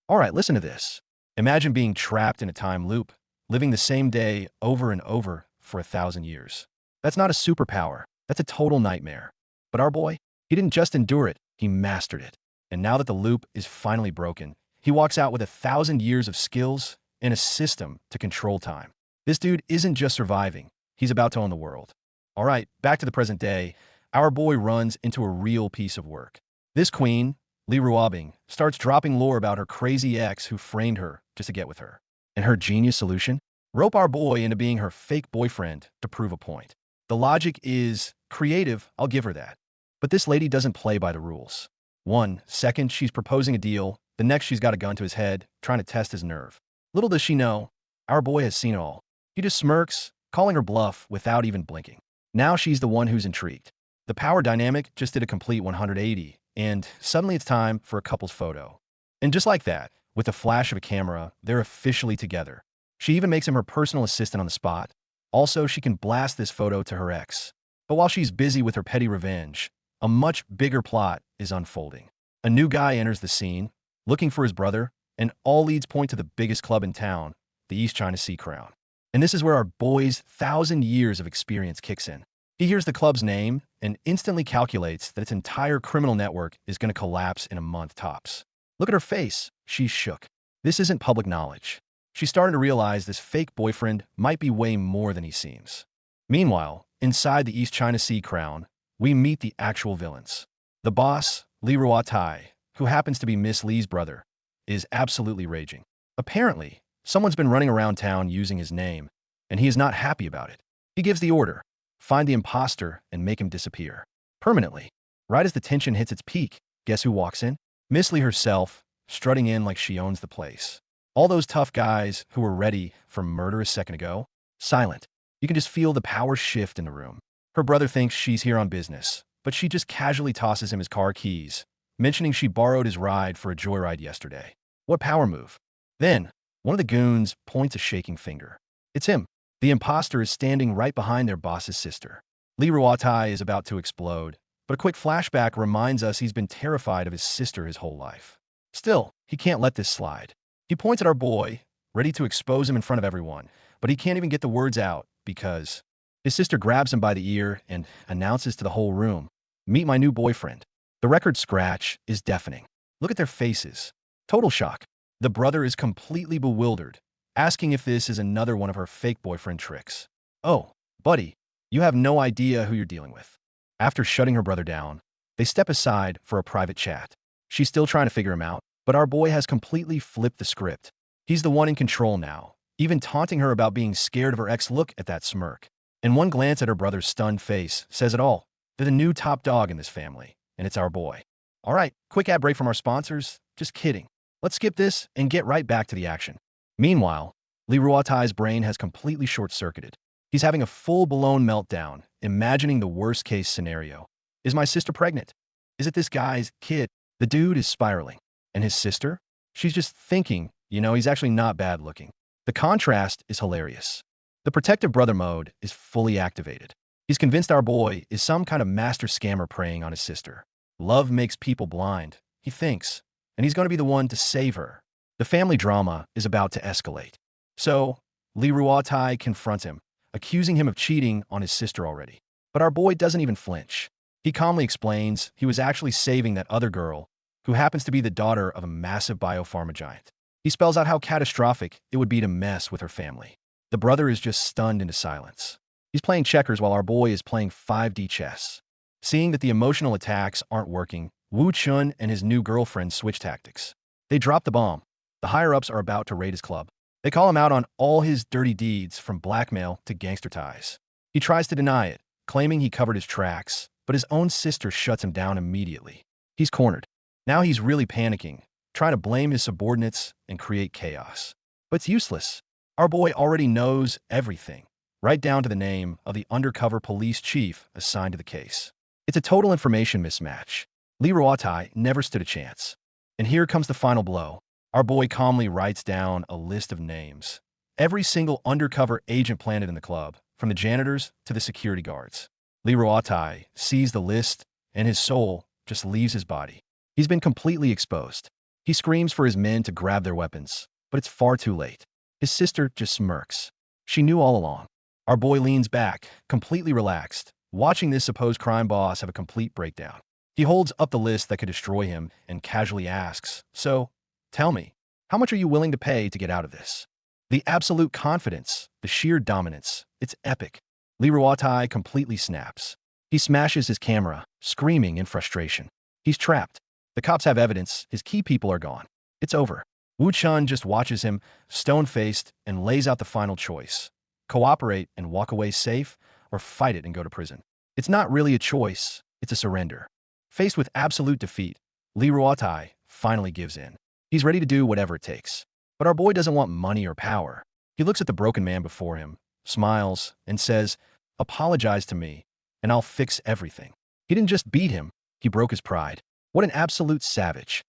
All right, listen to this. Imagine being trapped in a time loop, living the same day over and over for 1,000 years. That's not a superpower. That's a total nightmare. But our boy, he didn't just endure it, he mastered it. And now that the loop is finally broken, he walks out with 1,000 years of skills and a system to control time. This dude isn't just surviving, he's about to own the world. All right, back to the present day. Our boy runs into a real piece of work. This queen, Li Ruobing, starts dropping lore about her crazy ex who framed her just to get with her. And her genius solution? Rope our boy into being her fake boyfriend to prove a point. The logic is creative, I'll give her that. But this lady doesn't play by the rules. One second, she's proposing a deal. The next, she's got a gun to his head, trying to test his nerve. Little does she know, our boy has seen it all. He just smirks, calling her bluff without even blinking. Now she's the one who's intrigued. The power dynamic just did a complete 180, and suddenly it's time for a couple's photo. And just like that, with the flash of a camera, they're officially together. She even makes him her personal assistant on the spot. Also, she can blast this photo to her ex. But while she's busy with her petty revenge, a much bigger plot is unfolding. A new guy enters the scene, looking for his brother, and all leads point to the biggest club in town, the East China Sea Crown. And this is where our boy's 1,000 years of experience kicks in. He hears the club's name and instantly calculates that its entire criminal network is going to collapse in a month tops. Look at her face. She's shook. This isn't public knowledge. She's starting to realize this fake boyfriend might be way more than he seems. Meanwhile, inside the East China Sea Crown, we meet the actual villains. The boss, Li Ruotai, who happens to be Miss Li's brother, is absolutely raging. Apparently, someone's been running around town using his name, and he is not happy about it. He gives the order, find the imposter and make him disappear. Permanently. Right as the tension hits its peak, guess who walks in? Miss Li herself, strutting in like she owns the place. All those tough guys who were ready for murder a second ago, silent. You can just feel the power shift in the room. Her brother thinks she's here on business, but she just casually tosses him his car keys, mentioning she borrowed his ride for a joyride yesterday. What power move? Then, one of the goons points a shaking finger. It's him. The imposter is standing right behind their boss's sister. Li Ruotai is about to explode, but a quick flashback reminds us he's been terrified of his sister his whole life. Still, he can't let this slide. He points at our boy, ready to expose him in front of everyone, but he can't even get the words out because his sister grabs him by the ear and announces to the whole room, "Meet my new boyfriend." The record scratch is deafening. Look at their faces. Total shock. The brother is completely bewildered, asking if this is another one of her fake boyfriend tricks. Oh, buddy, you have no idea who you're dealing with. After shutting her brother down, they step aside for a private chat. She's still trying to figure him out, but our boy has completely flipped the script. He's the one in control now, even taunting her about being scared of her ex. Look at that smirk. And one glance at her brother's stunned face says it all. They're the new top dog in this family, and it's our boy. All right, quick ad break from our sponsors. Just kidding. Let's skip this and get right back to the action. Meanwhile, Li Ruotai's brain has completely short-circuited. He's having a full-blown meltdown, imagining the worst-case scenario. Is my sister pregnant? Is it this guy's kid? The dude is spiraling. And his sister? She's just thinking, he's actually not bad looking. The contrast is hilarious. The protective brother mode is fully activated. He's convinced our boy is some kind of master scammer preying on his sister. Love makes people blind, he thinks, and he's going to be the one to save her. The family drama is about to escalate. So, Li Ruotai confronts him, accusing him of cheating on his sister already. But our boy doesn't even flinch. He calmly explains he was actually saving that other girl, who happens to be the daughter of a massive biopharma giant. He spells out how catastrophic it would be to mess with her family. The brother is just stunned into silence. He's playing checkers while our boy is playing 5D chess. Seeing that the emotional attacks aren't working, Wu Chun and his new girlfriend switch tactics. They drop the bomb. The higher-ups are about to raid his club. They call him out on all his dirty deeds from blackmail to gangster ties. He tries to deny it, claiming he covered his tracks, but his own sister shuts him down immediately. He's cornered. Now he's really panicking, trying to blame his subordinates and create chaos. But it's useless. Our boy already knows everything, right down to the name of the undercover police chief assigned to the case. It's a total information mismatch. Li Ruotai never stood a chance. And here comes the final blow. Our boy calmly writes down a list of names. Every single undercover agent planted in the club, from the janitors to the security guards. Li Ruotai sees the list, and his soul just leaves his body. He's been completely exposed. He screams for his men to grab their weapons, but it's far too late. His sister just smirks. She knew all along. Our boy leans back, completely relaxed, watching this supposed crime boss have a complete breakdown. He holds up the list that could destroy him and casually asks, "So, tell me, how much are you willing to pay to get out of this?" The absolute confidence, the sheer dominance, it's epic. Lee Ruatai completely snaps. He smashes his camera, screaming in frustration. He's trapped. The cops have evidence, his key people are gone. It's over. Wu Chun just watches him, stone-faced, and lays out the final choice. Cooperate and walk away safe, or fight it and go to prison. It's not really a choice, it's a surrender. Faced with absolute defeat, Lee Ruatai finally gives in. He's ready to do whatever it takes. But our boy doesn't want money or power. He looks at the broken man before him, smiles, and says, "Apologize to me, and I'll fix everything." He didn't just beat him, he broke his pride. What an absolute savage.